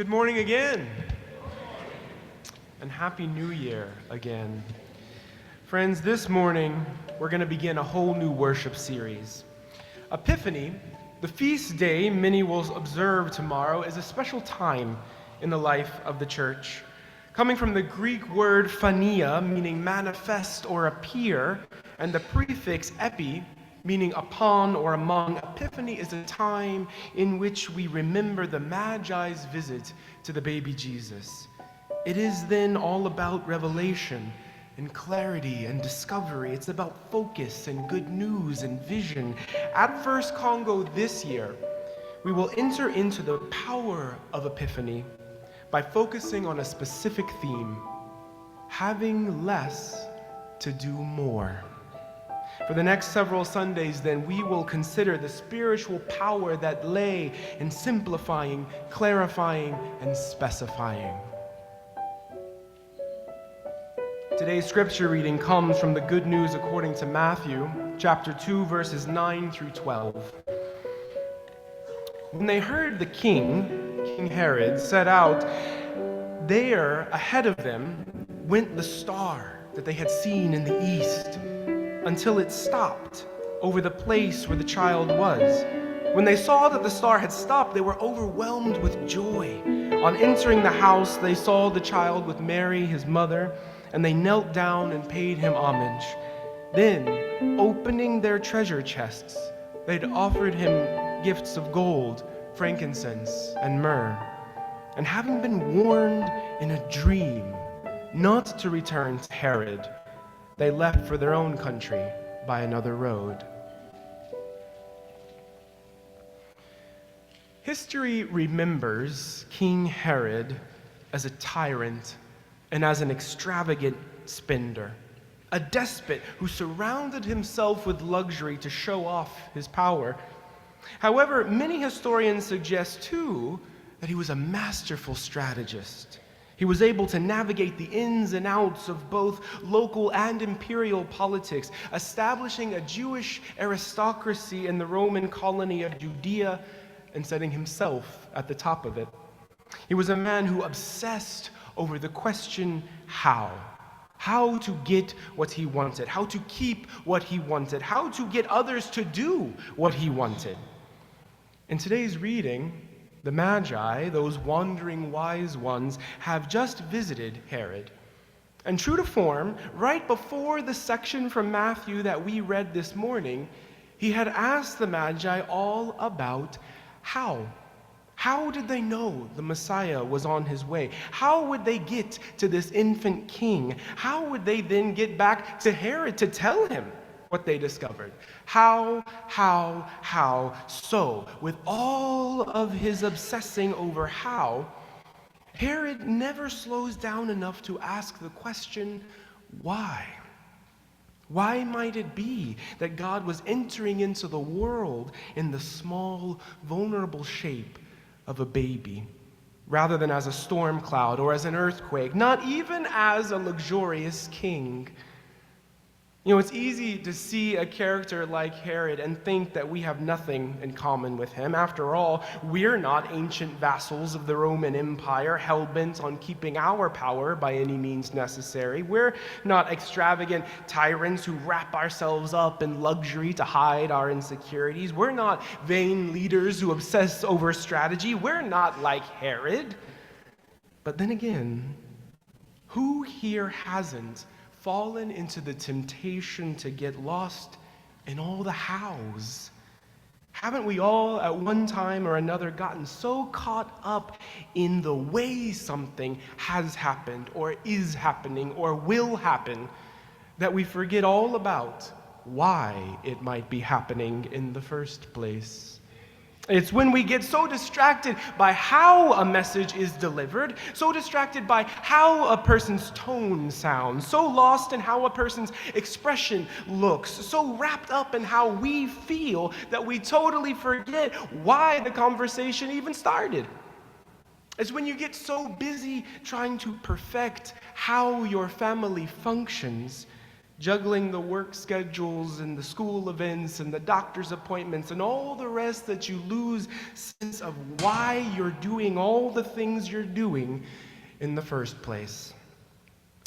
Good morning again, and Happy New Year again. Friends, this morning we're going to begin a whole new worship series. Epiphany, the feast day many will observe tomorrow, is a special time in the life of the church. Coming from the Greek word phania, meaning manifest or appear, and the prefix epi, meaning upon or among, Epiphany is a time in which we remember the Magi's visit to the baby Jesus. It is then all about revelation and clarity and discovery. It's about focus and good news and vision. At First Congo this year, we will enter into the power of Epiphany by focusing on a specific theme: having less to do more. For the next several Sundays, then, we will consider the spiritual power that lay in simplifying, clarifying, and specifying. Today's scripture reading comes from the Good News according to Matthew, chapter 2, verses 9 through 12. When they heard the King Herod, set out, there ahead of them went the star that they had seen in the east, until it stopped over the place where the child was. When they saw that the star had stopped, they were overwhelmed with joy. On entering the house, they saw the child with Mary, his mother, and they knelt down and paid him homage. Then, opening their treasure chests, they'd offered him gifts of gold, frankincense, and myrrh. And having been warned in a dream not to return to Herod, they left for their own country by another road. History remembers King Herod as a tyrant and as an extravagant spender, a despot who surrounded himself with luxury to show off his power. However, many historians suggest too that he was a masterful strategist. He was able to navigate the ins and outs of both local and imperial politics, establishing a Jewish aristocracy in the Roman colony of Judea and setting himself at the top of it. He was a man who obsessed over the question how to get what he wanted, how to keep what he wanted, how to get others to do what he wanted. In today's reading, the Magi, those wandering wise ones, have just visited Herod. And true to form, right before the section from Matthew that we read this morning, he had asked the Magi all about how. How did they know the Messiah was on his way? How would they get to this infant king? How would they then get back to Herod to tell him what they discovered? How? So, with all of his obsessing over how, Herod never slows down enough to ask the question, why? Why might it be that God was entering into the world in the small, vulnerable shape of a baby, rather than as a storm cloud or as an earthquake, not even as a luxurious king? You know, it's easy to see a character like Herod and think that we have nothing in common with him. After all, we're not ancient vassals of the Roman Empire, hell-bent on keeping our power by any means necessary. We're not extravagant tyrants who wrap ourselves up in luxury to hide our insecurities. We're not vain leaders who obsess over strategy. We're not like Herod. But then again, who here hasn't fallen into the temptation to get lost in all the hows? Haven't we all at one time or another gotten so caught up in the way something has happened or is happening or will happen that we forget all about why it might be happening in the first place? It's when we get so distracted by how a message is delivered, so distracted by how a person's tone sounds, so lost in how a person's expression looks, so wrapped up in how we feel that we totally forget why the conversation even started. It's when you get so busy trying to perfect how your family functions juggling the work schedules and the school events and the doctor's appointments and all the rest, that you lose sense of why you're doing all the things you're doing in the first place.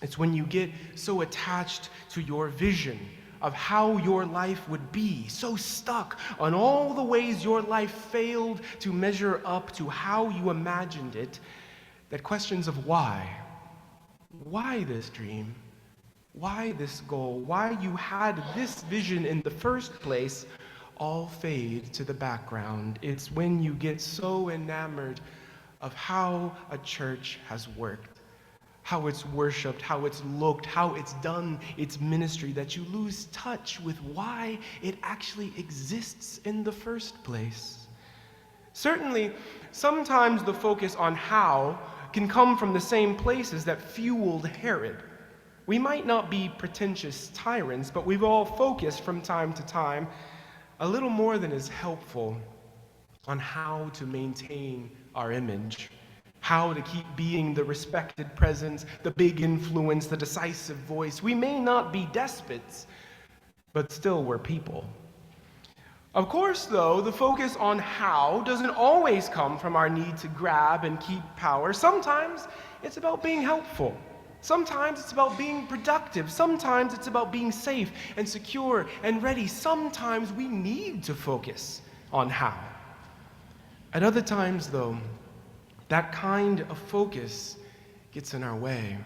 It's when you get so attached to your vision of how your life would be, so stuck on all the ways your life failed to measure up to how you imagined it, that questions of why this dream, why this goal, why you had this vision in the first place, all fade to the background. It's when you get so enamored of how a church has worked, how it's worshiped, how it's looked, how it's done its ministry, that you lose touch with why it actually exists in the first place. Certainly, sometimes the focus on how can come from the same places that fueled Herod. We might not be pretentious tyrants, but we've all focused from time to time a little more than is helpful on how to maintain our image, how to keep being the respected presence, the big influence, the decisive voice. We may not be despots, but still we're people. Of course, though, the focus on how doesn't always come from our need to grab and keep power. Sometimes it's about being helpful. Sometimes it's about being productive. Sometimes it's about being safe and secure and ready. Sometimes we need to focus on how. At other times, though, that kind of focus gets in our way.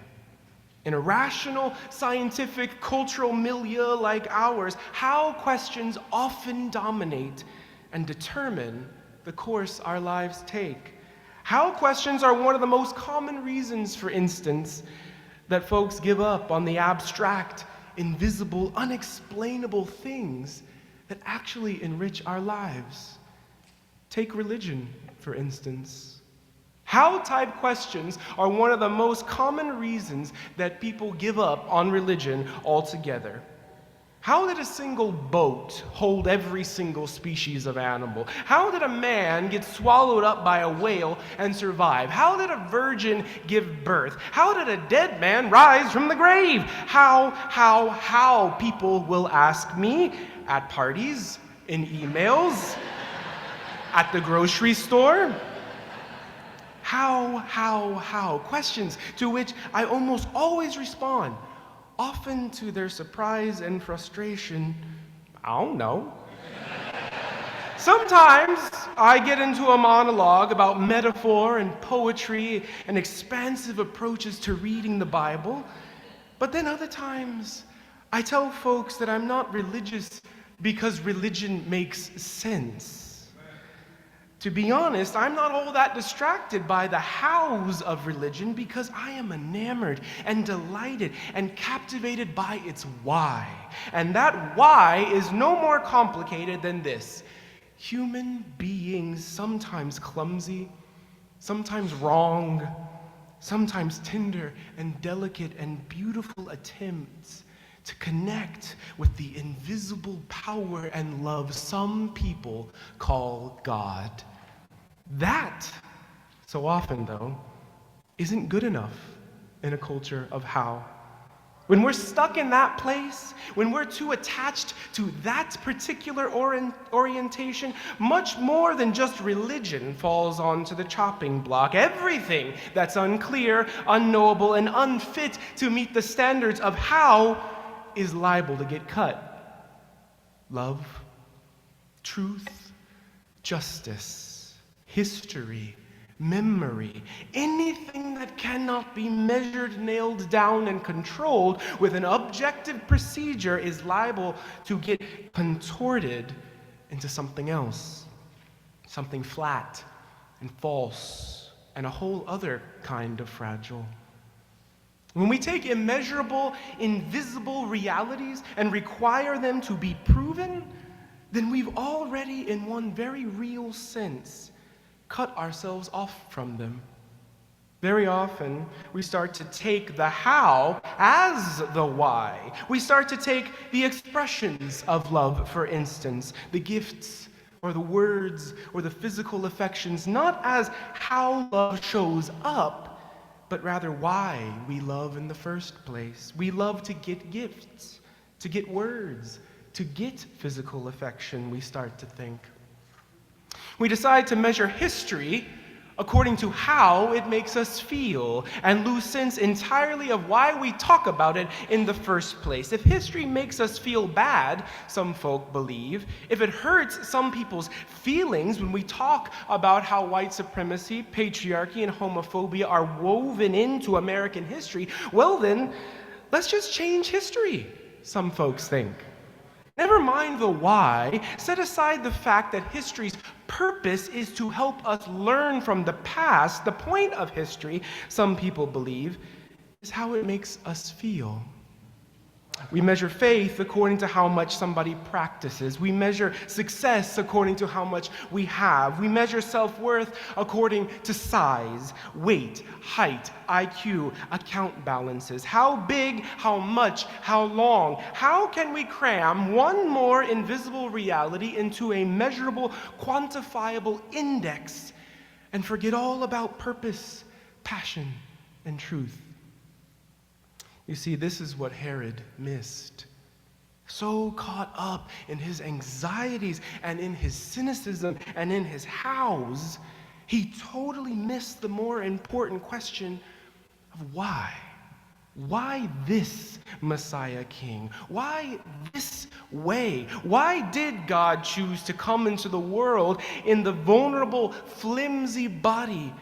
In a rational, scientific, cultural milieu like ours, how questions often dominate and determine the course our lives take. How questions are one of the most common reasons, for instance, that folks give up on the abstract, invisible, unexplainable things that actually enrich our lives. Take religion, for instance. How-type questions are one of the most common reasons that people give up on religion altogether. How did a single boat hold every single species of animal? How did a man get swallowed up by a whale and survive? How did a virgin give birth? How did a dead man rise from the grave? How, people will ask me at parties, in emails, at the grocery store. How? Questions to which I almost always respond, often to their surprise and frustration, I don't know. Sometimes I get into a monologue about metaphor and poetry and expansive approaches to reading the Bible, but then other times I tell folks that I'm not religious because religion makes sense. To be honest, I'm not all that distracted by the hows of religion because I am enamored and delighted and captivated by its why. And that why is no more complicated than this. Human beings, sometimes clumsy, sometimes wrong, sometimes tender and delicate and beautiful attempts to connect with the invisible power and love some people call God. That, so often though, isn't good enough in a culture of how. When we're stuck in that place, when we're too attached to that particular orientation, much more than just religion falls onto the chopping block. Everything that's unclear, unknowable, and unfit to meet the standards of how is liable to get cut. Love, truth, justice, history, memory, anything that cannot be measured, nailed down, and controlled with an objective procedure is liable to get contorted into something else, something flat and false, and a whole other kind of fragile. When we take immeasurable, invisible realities and require them to be proven, then we've already, in one very real sense, cut ourselves off from them. Very often, we start to take the how as the why. We start to take the expressions of love, for instance, the gifts or the words or the physical affections, not as how love shows up, but rather why we love in the first place. We love to get gifts, to get words, to get physical affection, we start to think. We decide to measure history according to how it makes us feel and lose sense entirely of why we talk about it in the first place. If history makes us feel bad, some folk believe, if it hurts some people's feelings when we talk about how white supremacy, patriarchy, and homophobia are woven into American history, well then, let's just change history, some folks think. Never mind the why, set aside the fact that history's purpose is to help us learn from the past. The point of history, some people believe, is how it makes us feel. We measure faith according to how much somebody practices. We measure success according to how much we have. We measure self-worth according to size, weight, height, IQ, account balances. How big, how much, how long? How can we cram one more invisible reality into a measurable, quantifiable index and forget all about purpose, passion, and truth? You see, this is what Herod missed. So caught up in his anxieties and in his cynicism and in his hows, he totally missed the more important question of why. Why this Messiah King? Why this way? Why did God choose to come into the world in the vulnerable, flimsy body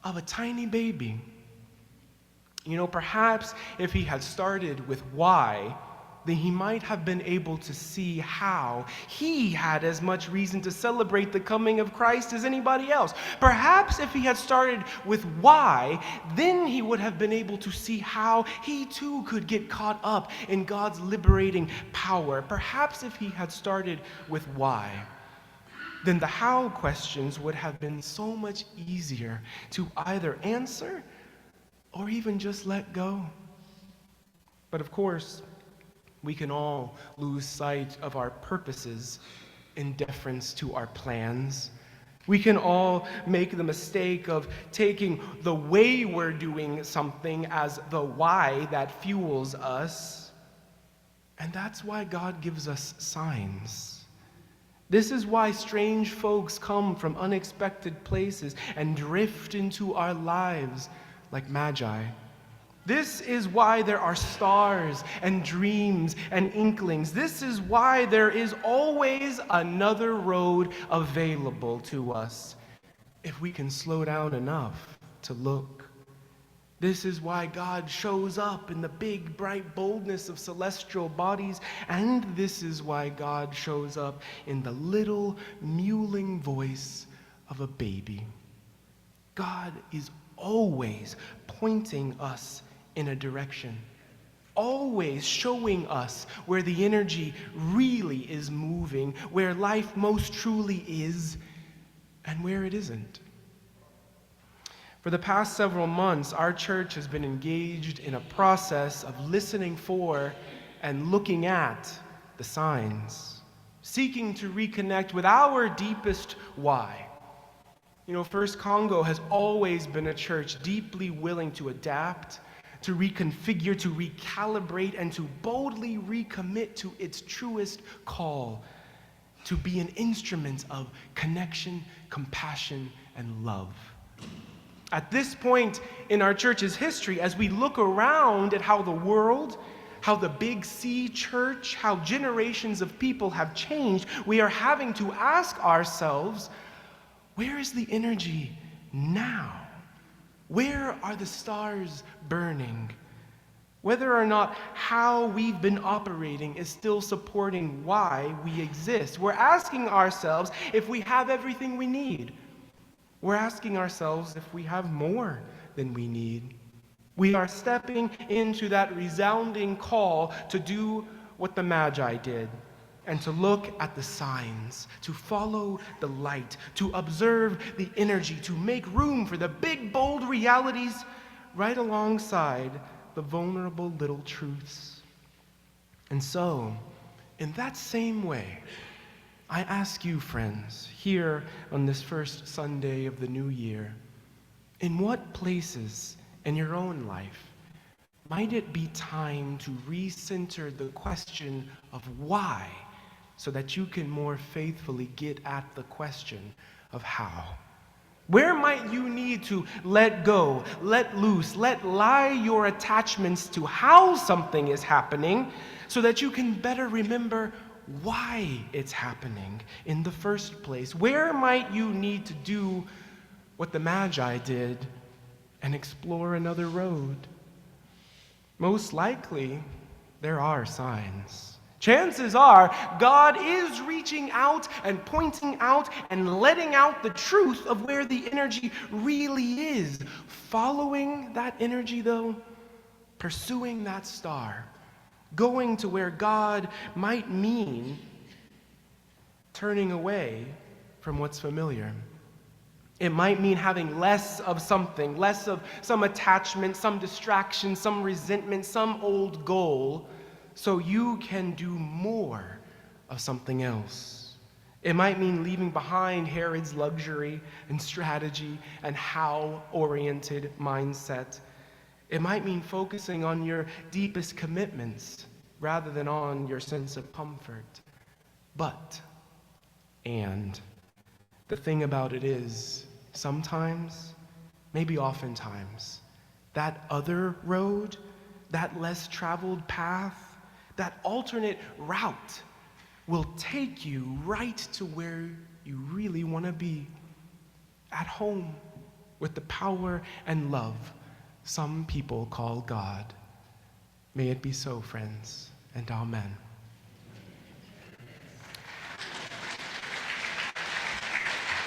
of a tiny baby? You know, perhaps if he had started with why, then he might have been able to see how he had as much reason to celebrate the coming of Christ as anybody else. Perhaps if he had started with why, then he would have been able to see how he too could get caught up in God's liberating power. Perhaps if he had started with why, then the how questions would have been so much easier to either answer or even just let go. But of course, we can all lose sight of our purposes in deference to our plans. We can all make the mistake of taking the way we're doing something as the why that fuels us. And that's why God gives us signs. This is why strange folks come from unexpected places and drift into our lives like magi. This is why there are stars and dreams and inklings. This is why there is always another road available to us if we can slow down enough to look. This is why God shows up in the big, bright boldness of celestial bodies, and this is why God shows up in the little, mewling voice of a baby. God is always pointing us in a direction, always showing us where the energy really is moving, where life most truly is, and where it isn't. For the past several months, our church has been engaged in a process of listening for and looking at the signs, seeking to reconnect with our deepest why. You know, First Congo has always been a church deeply willing to adapt, to reconfigure, to recalibrate, and to boldly recommit to its truest call, to be an instrument of connection, compassion, and love. At this point in our church's history, as we look around at how the world, how the Big C church, how generations of people have changed, we are having to ask ourselves, where is the energy now? Where are the stars burning? Whether or not how we've been operating is still supporting why we exist. We're asking ourselves if we have everything we need. We're asking ourselves if we have more than we need. We are stepping into that resounding call to do what the Magi did, and to look at the signs, to follow the light, to observe the energy, to make room for the big, bold realities right alongside the vulnerable little truths. And so, in that same way, I ask you, friends, here on this first Sunday of the new year, in what places in your own life might it be time to recenter the question of why, so that you can more faithfully get at the question of how? Where might you need to let go, let loose, let lie your attachments to how something is happening, so that you can better remember why it's happening in the first place? Where might you need to do what the Magi did and explore another road? Most likely, there are signs. Chances are, God is reaching out and pointing out and letting out the truth of where the energy really is. Following that energy, though, pursuing that star, going to where God might mean turning away from what's familiar. It might mean having less of something, less of some attachment, some distraction, some resentment, some old goal, so you can do more of something else. It might mean leaving behind Herod's luxury and strategy and how-oriented mindset. It might mean focusing on your deepest commitments rather than on your sense of comfort. And the thing about it is, sometimes, maybe oftentimes, that other road, that less traveled path, that alternate route will take you right to where you really want to be, at home with the power and love some people call God. May it be so, friends, and amen.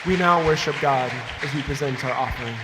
We now worship God as we present our offerings.